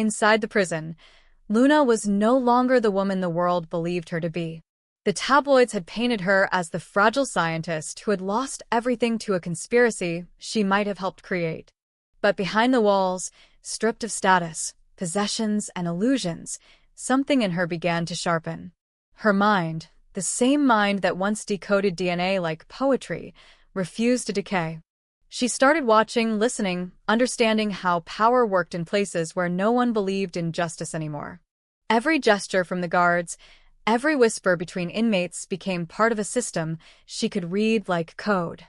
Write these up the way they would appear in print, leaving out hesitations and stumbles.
Inside the prison, Luna was no longer the woman the world believed her to be. The tabloids had painted her as the fragile scientist who had lost everything to a conspiracy she might have helped create. But behind the walls, stripped of status, possessions, and illusions, something in her began to sharpen. Her mind, the same mind that once decoded DNA like poetry, refused to decay. She started watching, listening, understanding how power worked in places where no one believed in justice anymore. Every gesture from the guards, every whisper between inmates became part of a system she could read like code.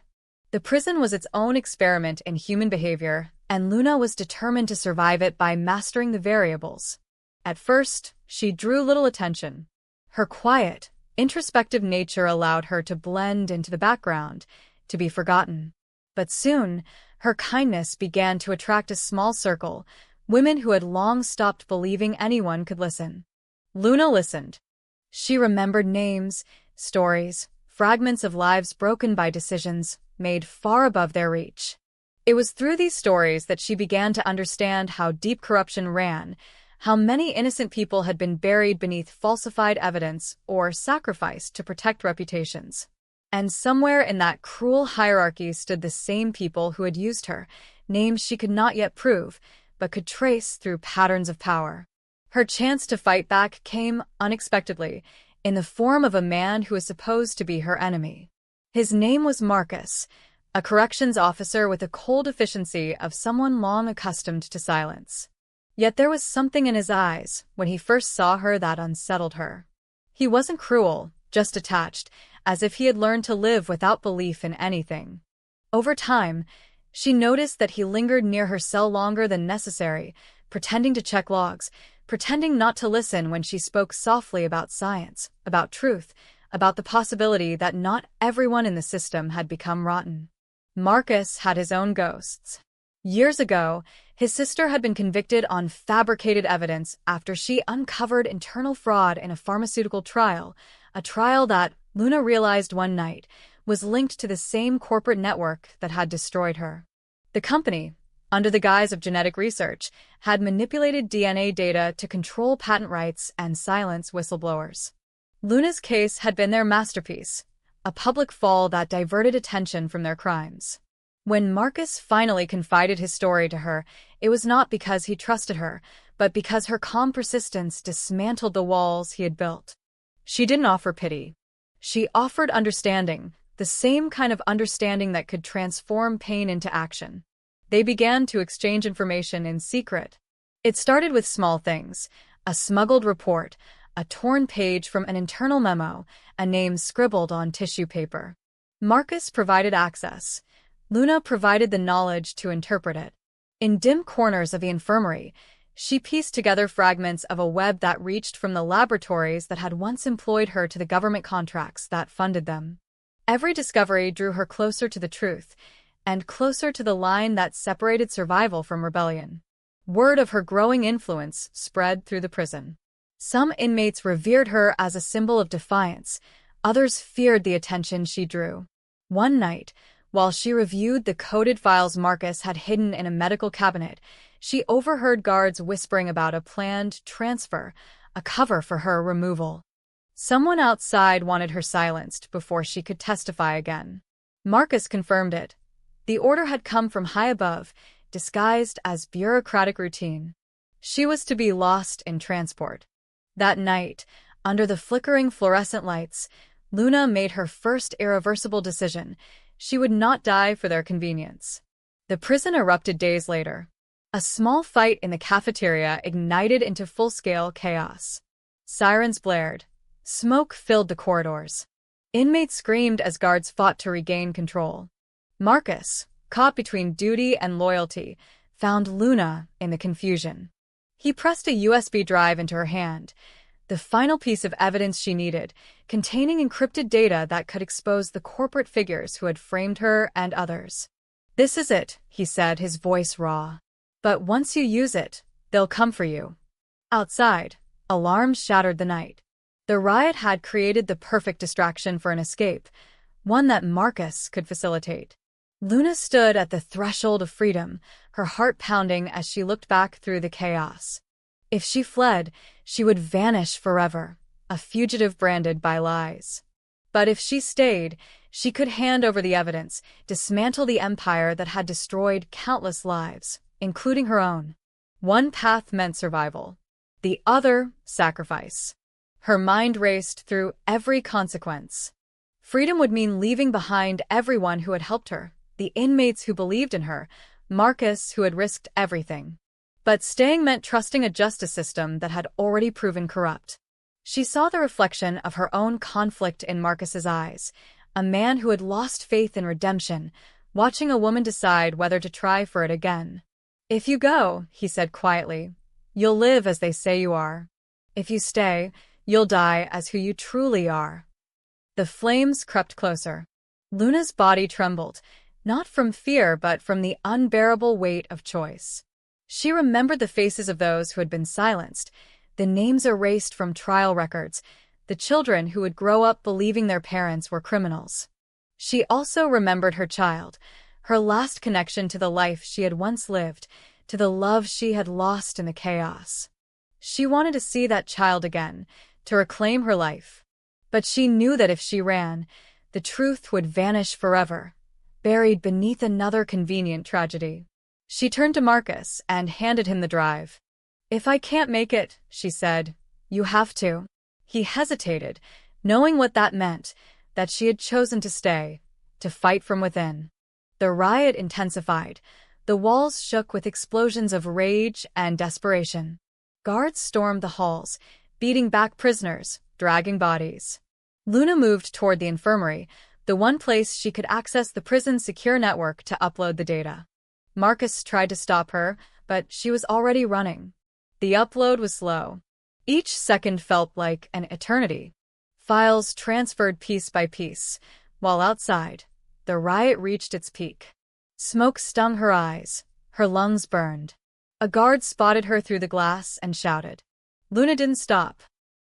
The prison was its own experiment in human behavior, and Luna was determined to survive it by mastering the variables. At first, she drew little attention. Her quiet, introspective nature allowed her to blend into the background, to be forgotten. But soon, her kindness began to attract a small circle, women who had long stopped believing anyone could listen. Luna listened. She remembered names, stories, fragments of lives broken by decisions made far above their reach. It was through these stories that she began to understand how deep corruption ran, how many innocent people had been buried beneath falsified evidence or sacrificed to protect reputations. And somewhere in that cruel hierarchy stood the same people who had used her, names she could not yet prove, but could trace through patterns of power. Her chance to fight back came unexpectedly, in the form of a man who was supposed to be her enemy. His name was Marcus, a corrections officer with the cold efficiency of someone long accustomed to silence. Yet there was something in his eyes when he first saw her that unsettled her. He wasn't cruel, just detached, as if he had learned to live without belief in anything. Over time, she noticed that he lingered near her cell longer than necessary, pretending to check logs, pretending not to listen when she spoke softly about science, about truth, about the possibility that not everyone in the system had become rotten. Marcus had his own ghosts. Years ago, his sister had been convicted on fabricated evidence after she uncovered internal fraud in a pharmaceutical trial, a trial that, Luna realized one night, was linked to the same corporate network that had destroyed her. The company, under the guise of genetic research, had manipulated DNA data to control patent rights and silence whistleblowers. Luna's case had been their masterpiece, a public fall that diverted attention from their crimes. When Marcus finally confided his story to her, it was not because he trusted her, but because her calm persistence dismantled the walls he had built. She didn't offer pity. She offered understanding, the same kind of understanding that could transform pain into action. They began to exchange information in secret. It started with small things: a smuggled report, a torn page from an internal memo, a name scribbled on tissue paper. Marcus provided access. Luna provided the knowledge to interpret it. In dim corners of the infirmary, she pieced together fragments of a web that reached from the laboratories that had once employed her to the government contracts that funded them. Every discovery drew her closer to the truth, and closer to the line that separated survival from rebellion. Word of her growing influence spread through the prison. Some inmates revered her as a symbol of defiance, others feared the attention she drew. One night, while she reviewed the coded files Marcus had hidden in a medical cabinet, she overheard guards whispering about a planned transfer, a cover for her removal. Someone outside wanted her silenced before she could testify again. Marcus confirmed it. The order had come from high above, disguised as bureaucratic routine. She was to be lost in transport. That night, under the flickering fluorescent lights, Luna made her first irreversible decision. She would not die for their convenience. The prison erupted days later. A small fight in the cafeteria ignited into full-scale chaos. Sirens blared. Smoke filled the corridors. Inmates screamed as guards fought to regain control. Marcus, caught between duty and loyalty, found Luna in the confusion. He pressed a USB drive into her hand, the final piece of evidence she needed, containing encrypted data that could expose the corporate figures who had framed her and others. "This is it," he said, his voice raw. "But once you use it, they'll come for you." Outside, alarms shattered the night. The riot had created the perfect distraction for an escape, one that Marcus could facilitate. Luna stood at the threshold of freedom, her heart pounding as she looked back through the chaos. If she fled, she would vanish forever, a fugitive branded by lies. But if she stayed, she could hand over the evidence, dismantle the empire that had destroyed countless lives, including her own. One path meant survival, the other, sacrifice. Her mind raced through every consequence. Freedom would mean leaving behind everyone who had helped her, the inmates who believed in her, Marcus who had risked everything. But staying meant trusting a justice system that had already proven corrupt. She saw the reflection of her own conflict in Marcus's eyes, a man who had lost faith in redemption, watching a woman decide whether to try for it again. "If you go," he said quietly, "you'll live as they say you are. If you stay, you'll die as who you truly are." The flames crept closer. Luna's body trembled, not from fear but from the unbearable weight of choice. She remembered the faces of those who had been silenced, the names erased from trial records, the children who would grow up believing their parents were criminals. She also remembered her child, her last connection to the life she had once lived, to the love she had lost in the chaos. She wanted to see that child again, to reclaim her life. But she knew that if she ran, the truth would vanish forever, buried beneath another convenient tragedy. She turned to Marcus and handed him the drive. "If I can't make it," she said, "you have to." He hesitated, knowing what that meant, that she had chosen to stay, to fight from within. The riot intensified. The walls shook with explosions of rage and desperation. Guards stormed the halls, beating back prisoners, dragging bodies. Luna moved toward the infirmary, the one place she could access the prison's secure network to upload the data. Marcus tried to stop her, but she was already running. The upload was slow. Each second felt like an eternity. Files transferred piece by piece, while outside, the riot reached its peak. Smoke stung her eyes, her lungs burned. A guard spotted her through the glass and shouted. Luna didn't stop.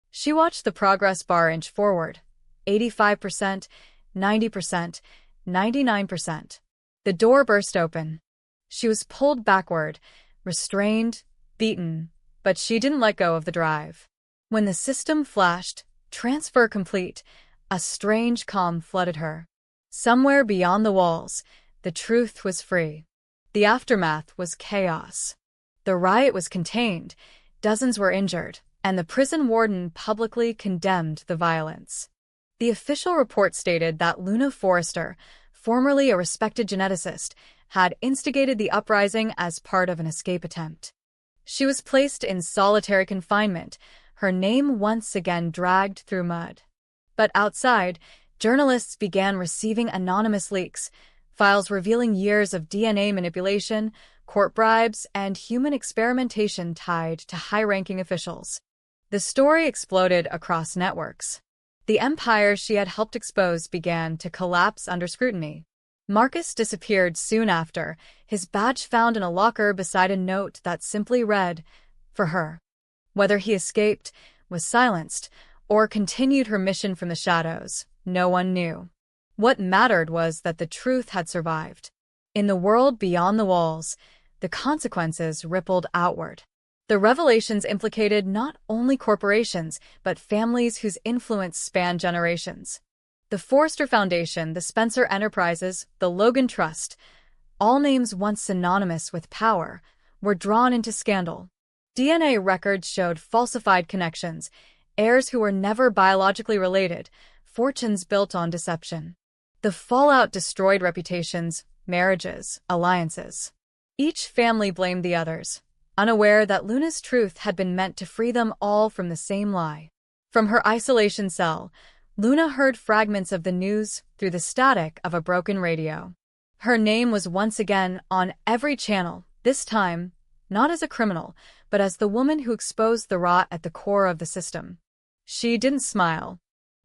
She watched the progress bar inch forward. 85%, 90%, 99%. The door burst open. She was pulled backward, restrained, beaten, but she didn't let go of the drive. When the system flashed, transfer complete, a strange calm flooded her. Somewhere beyond the walls, the truth was free. The aftermath was chaos. The riot was contained, dozens were injured, and the prison warden publicly condemned the violence. The official report stated that Luna Forrester, formerly a respected geneticist, had instigated the uprising as part of an escape attempt. She was placed in solitary confinement, her name once again dragged through mud. But outside, journalists began receiving anonymous leaks, files revealing years of DNA manipulation, court bribes, and human experimentation tied to high-ranking officials. The story exploded across networks. The empire she had helped expose began to collapse under scrutiny. Marcus disappeared soon after, his badge found in a locker beside a note that simply read, "For her." Whether he escaped, was silenced, or continued her mission from the shadows, no one knew. What mattered was that the truth had survived. In the world beyond the walls, the consequences rippled outward. The revelations implicated not only corporations, but families whose influence spanned generations. The Forrester Foundation, the Spencer Enterprises, the Logan Trust, all names once synonymous with power, were drawn into scandal. DNA records showed falsified connections, heirs who were never biologically related, fortunes built on deception. The fallout destroyed reputations, marriages, alliances. Each family blamed the others, unaware that Luna's truth had been meant to free them all from the same lie. From her isolation cell, Luna heard fragments of the news through the static of a broken radio. Her name was once again on every channel, this time, not as a criminal, but as the woman who exposed the rot at the core of the system. She didn't smile.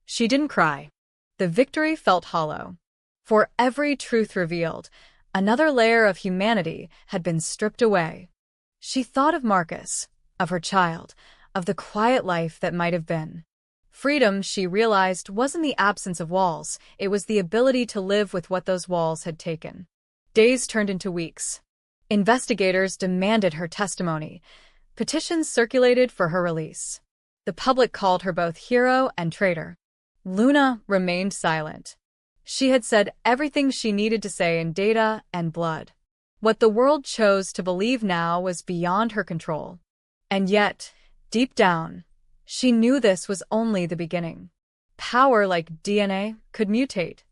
She didn't cry. The victory felt hollow. For every truth revealed, another layer of humanity had been stripped away. She thought of Marcus, of her child, of the quiet life that might have been. Freedom, she realized, wasn't the absence of walls, it was the ability to live with what those walls had taken. Days turned into weeks. Investigators demanded her testimony. Petitions circulated for her release. The public called her both hero and traitor. Luna remained silent. She had said everything she needed to say in data and blood. What the world chose to believe now was beyond her control. And yet, deep down, she knew this was only the beginning. Power, like DNA, could mutate.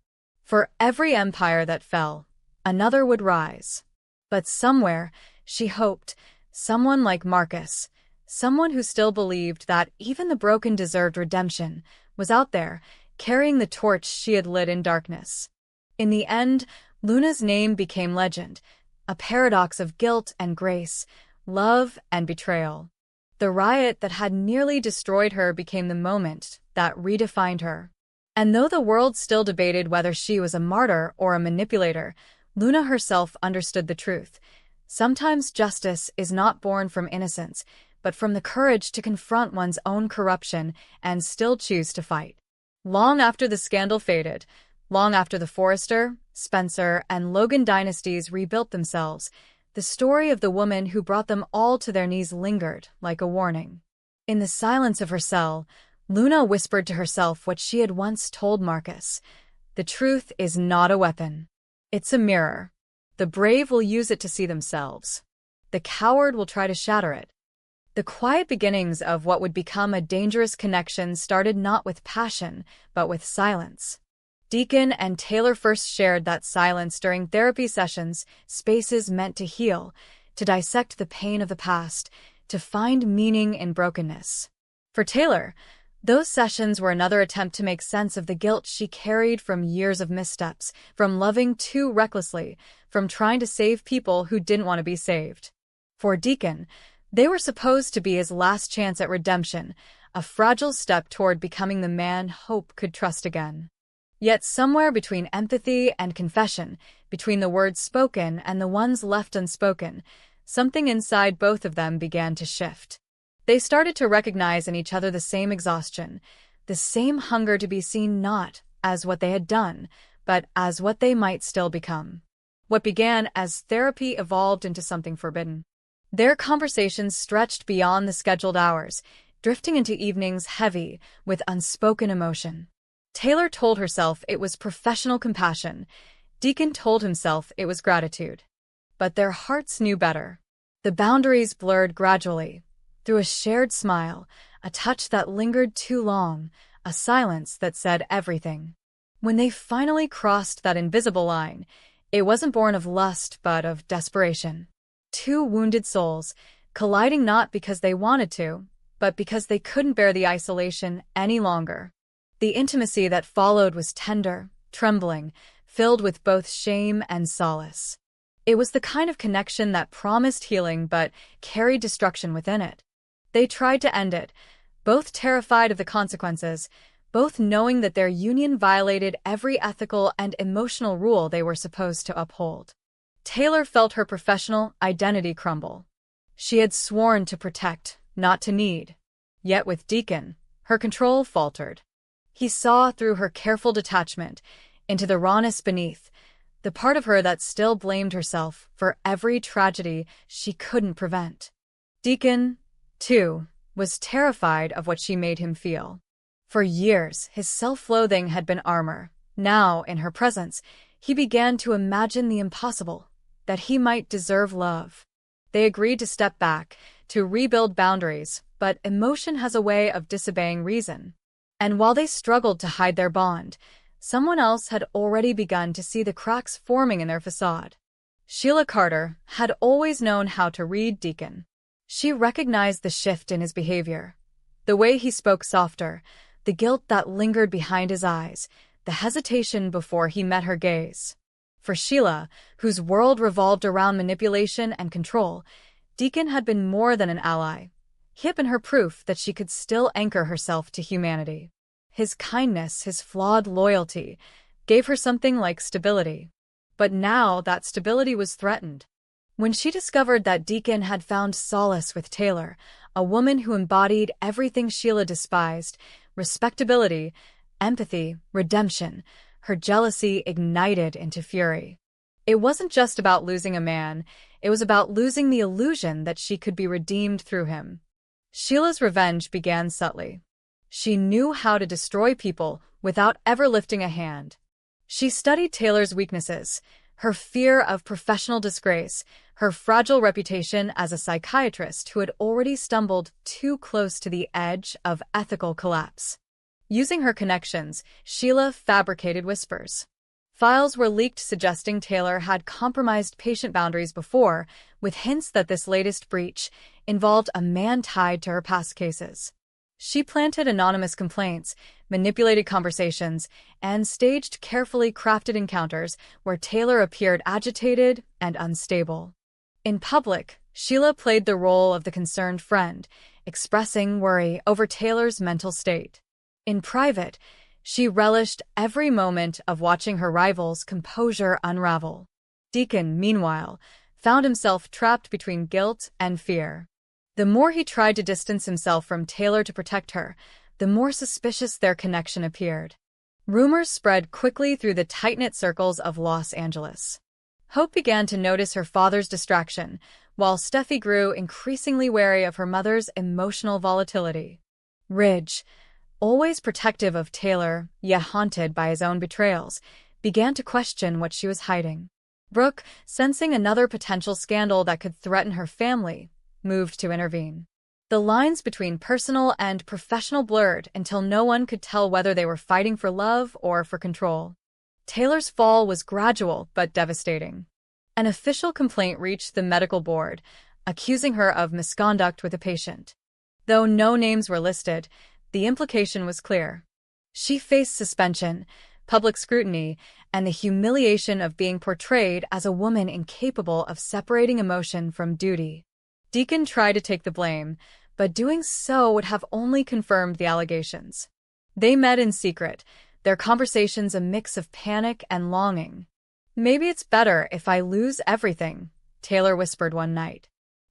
For every empire that fell, another would rise. But somewhere, she hoped, someone like Marcus, someone who still believed that even the broken deserved redemption, was out there, carrying the torch she had lit in darkness. In the end, Luna's name became legend, a paradox of guilt and grace, love and betrayal. The riot that had nearly destroyed her became the moment that redefined her. And though the world still debated whether she was a martyr or a manipulator, Luna herself understood the truth. Sometimes justice is not born from innocence, but from the courage to confront one's own corruption and still choose to fight. Long after the scandal faded, long after the Forrester, Spencer, and Logan dynasties rebuilt themselves, the story of the woman who brought them all to their knees lingered like a warning. In the silence of her cell, Luna whispered to herself what she had once told Marcus. The truth is not a weapon. It's a mirror. The brave will use it to see themselves. The coward will try to shatter it. The quiet beginnings of what would become a dangerous connection started not with passion, but with silence. Deacon and Taylor first shared that silence during therapy sessions, spaces meant to heal, to dissect the pain of the past, to find meaning in brokenness. For Taylor, those sessions were another attempt to make sense of the guilt she carried from years of missteps, from loving too recklessly, from trying to save people who didn't want to be saved. For Deacon, they were supposed to be his last chance at redemption, a fragile step toward becoming the man Hope could trust again. Yet somewhere between empathy and confession, between the words spoken and the ones left unspoken, something inside both of them began to shift. They started to recognize in each other the same exhaustion, the same hunger to be seen not as what they had done, but as what they might still become. What began as therapy evolved into something forbidden. Their conversations stretched beyond the scheduled hours, drifting into evenings heavy with unspoken emotion. Taylor told herself it was professional compassion. Deacon told himself it was gratitude. But their hearts knew better. The boundaries blurred gradually. Through a shared smile, a touch that lingered too long, a silence that said everything. When they finally crossed that invisible line, it wasn't born of lust but of desperation. Two wounded souls, colliding not because they wanted to, but because they couldn't bear the isolation any longer. The intimacy that followed was tender, trembling, filled with both shame and solace. It was the kind of connection that promised healing but carried destruction within it. They tried to end it, both terrified of the consequences, both knowing that their union violated every ethical and emotional rule they were supposed to uphold. Taylor felt her professional identity crumble. She had sworn to protect, not to need. Yet with Deacon, her control faltered. He saw through her careful detachment, into the rawness beneath, the part of her that still blamed herself for every tragedy she couldn't prevent. Deacon, too, was terrified of what she made him feel. For years, his self-loathing had been armor. Now, in her presence, he began to imagine the impossible, that he might deserve love. They agreed to step back, to rebuild boundaries, but emotion has a way of disobeying reason. And while they struggled to hide their bond, someone else had already begun to see the cracks forming in their facade. Sheila Carter had always known how to read Deacon. She recognized the shift in his behavior. The way he spoke softer, the guilt that lingered behind his eyes, the hesitation before he met her gaze. For Sheila, whose world revolved around manipulation and control, Deacon had been more than an ally. He had been her proof that she could still anchor herself to humanity. His kindness, his flawed loyalty, gave her something like stability. But now that stability was threatened. When she discovered that Deacon had found solace with Taylor, a woman who embodied everything Sheila despised, respectability, empathy, redemption, her jealousy ignited into fury. It wasn't just about losing a man, it was about losing the illusion that she could be redeemed through him. Sheila's revenge began subtly. She knew how to destroy people without ever lifting a hand. She studied Taylor's weaknesses, her fear of professional disgrace, her fragile reputation as a psychiatrist who had already stumbled too close to the edge of ethical collapse. Using her connections, Sheila fabricated whispers. Files were leaked suggesting Taylor had compromised patient boundaries before, with hints that this latest breach involved a man tied to her past cases. She planted anonymous complaints, manipulated conversations, and staged carefully crafted encounters where Taylor appeared agitated and unstable. In public, Sheila played the role of the concerned friend, expressing worry over Taylor's mental state. In private, she relished every moment of watching her rival's composure unravel. Deacon, meanwhile, found himself trapped between guilt and fear. The more he tried to distance himself from Taylor to protect her, the more suspicious their connection appeared. Rumors spread quickly through the tight-knit circles of Los Angeles. Hope began to notice her father's distraction, while Steffi grew increasingly wary of her mother's emotional volatility. Ridge, always protective of Taylor, yet haunted by his own betrayals, began to question what she was hiding. Brooke, sensing another potential scandal that could threaten her family, moved to intervene. The lines between personal and professional blurred until no one could tell whether they were fighting for love or for control. Taylor's fall was gradual but devastating. An official complaint reached the medical board, accusing her of misconduct with a patient. Though no names were listed, the implication was clear. She faced suspension, public scrutiny, and the humiliation of being portrayed as a woman incapable of separating emotion from duty. Deacon tried to take the blame, but doing so would have only confirmed the allegations. They met in secret, their conversations a mix of panic and longing. "Maybe it's better if I lose everything," Taylor whispered one night.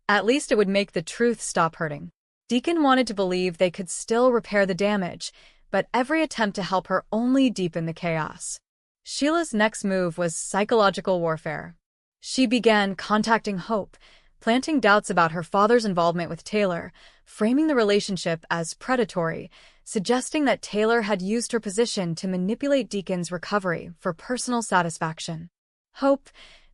"At least it would make the truth stop hurting." Deacon wanted to believe they could still repair the damage, but every attempt to help her only deepened the chaos. Sheila's next move was psychological warfare. She began contacting Hope, planting doubts about her father's involvement with Taylor, framing the relationship as predatory, suggesting that Taylor had used her position to manipulate Deacon's recovery for personal satisfaction. Hope,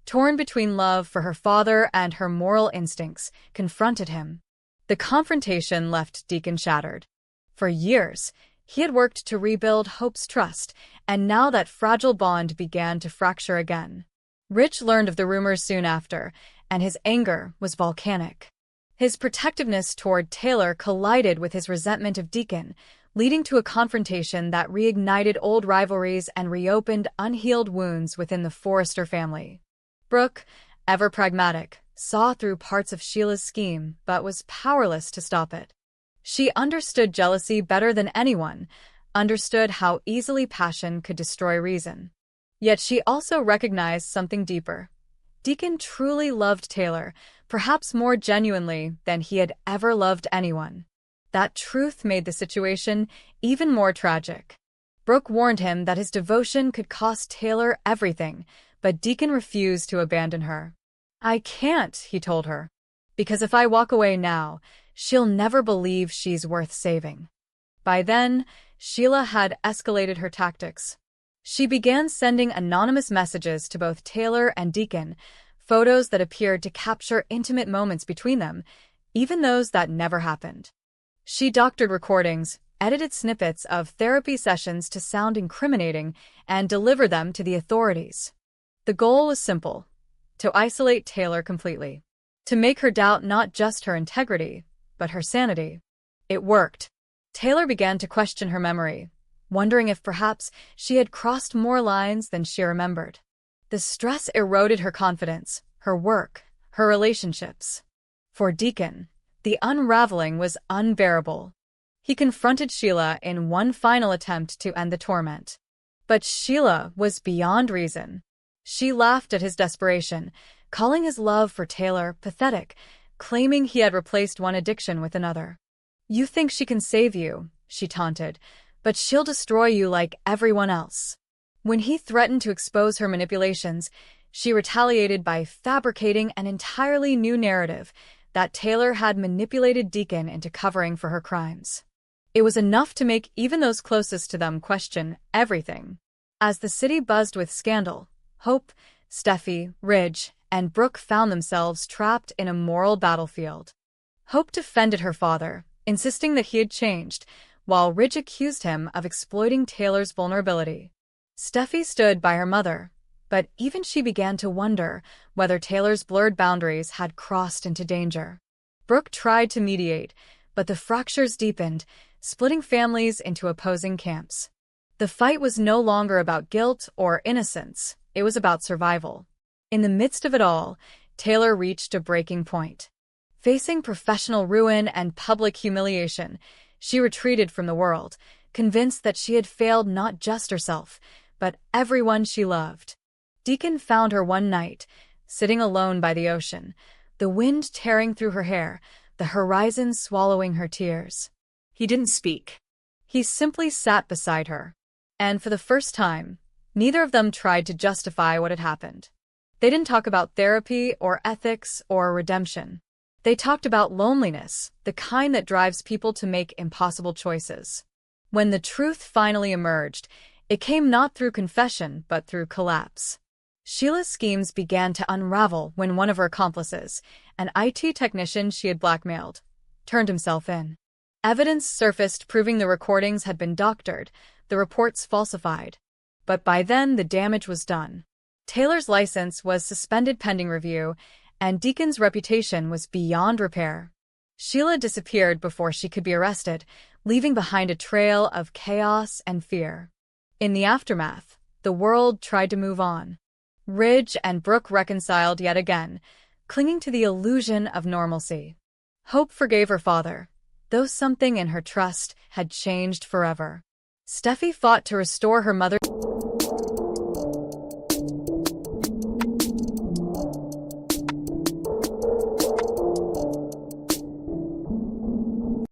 torn between love for her father and her moral instincts, confronted him. The confrontation left Deacon shattered. For years, he had worked to rebuild Hope's trust, and now that fragile bond began to fracture again. Rich learned of the rumors soon after, and his anger was volcanic. His protectiveness toward Taylor collided with his resentment of Deacon, leading to a confrontation that reignited old rivalries and reopened unhealed wounds within the Forrester family. Brooke, ever pragmatic, saw through parts of Sheila's scheme but was powerless to stop it. She understood jealousy better than anyone, understood how easily passion could destroy reason. Yet she also recognized something deeper. Deacon truly loved Taylor, perhaps more genuinely than he had ever loved anyone. That truth made the situation even more tragic. Brooke warned him that his devotion could cost Taylor everything, but Deacon refused to abandon her. "I can't," he told her, "because if I walk away now, she'll never believe she's worth saving." By then, Sheila had escalated her tactics. She began sending anonymous messages to both Taylor and Deacon, photos that appeared to capture intimate moments between them, even those that never happened. She doctored recordings, edited snippets of therapy sessions to sound incriminating, and delivered them to the authorities. The goal was simple: to isolate Taylor completely, to make her doubt not just her integrity, but her sanity. It worked. Taylor began to question her memory, wondering if perhaps she had crossed more lines than she remembered. The stress eroded her confidence, her work, her relationships. For Deacon, the unraveling was unbearable. He confronted Sheila in one final attempt to end the torment. But Sheila was beyond reason. She laughed at his desperation, calling his love for Taylor pathetic, claiming he had replaced one addiction with another. "You think she can save you," she taunted, "but she'll destroy you like everyone else." When he threatened to expose her manipulations, She retaliated by fabricating an entirely new narrative that Taylor had manipulated Deacon into covering for her crimes. It was enough to make even those closest to them question everything. As the city buzzed with scandal, Hope, Steffi, Ridge, and Brooke found themselves trapped in a moral battlefield. Hope defended her father, insisting that he had changed, while Ridge accused him of exploiting Taylor's vulnerability. Steffi stood by her mother, but even she began to wonder whether Taylor's blurred boundaries had crossed into danger. Brooke tried to mediate, but the fractures deepened, splitting families into opposing camps. The fight was no longer about guilt or innocence, it was about survival. In the midst of it all, Taylor reached a breaking point. Facing professional ruin and public humiliation, she retreated from the world, convinced that she had failed not just herself, but everyone she loved. Deacon found her one night, sitting alone by the ocean, the wind tearing through her hair, the horizon swallowing her tears. He didn't speak. He simply sat beside her. And for the first time, neither of them tried to justify what had happened. They didn't talk about therapy or ethics or redemption. They talked about loneliness, the kind that drives people to make impossible choices. When the truth finally emerged, it came not through confession but through collapse. Sheila's schemes began to unravel when one of her accomplices, an IT technician she had blackmailed, turned himself in. Evidence surfaced proving the recordings had been doctored, the reports falsified. But by then the damage was done. Taylor's license was suspended pending review, and Deacon's reputation was beyond repair. Sheila disappeared before she could be arrested, leaving behind a trail of chaos and fear. In the aftermath, the world tried to move on. Ridge and Brooke reconciled yet again, clinging to the illusion of normalcy. Hope forgave her father, though something in her trust had changed forever. Steffi fought to restore her mother's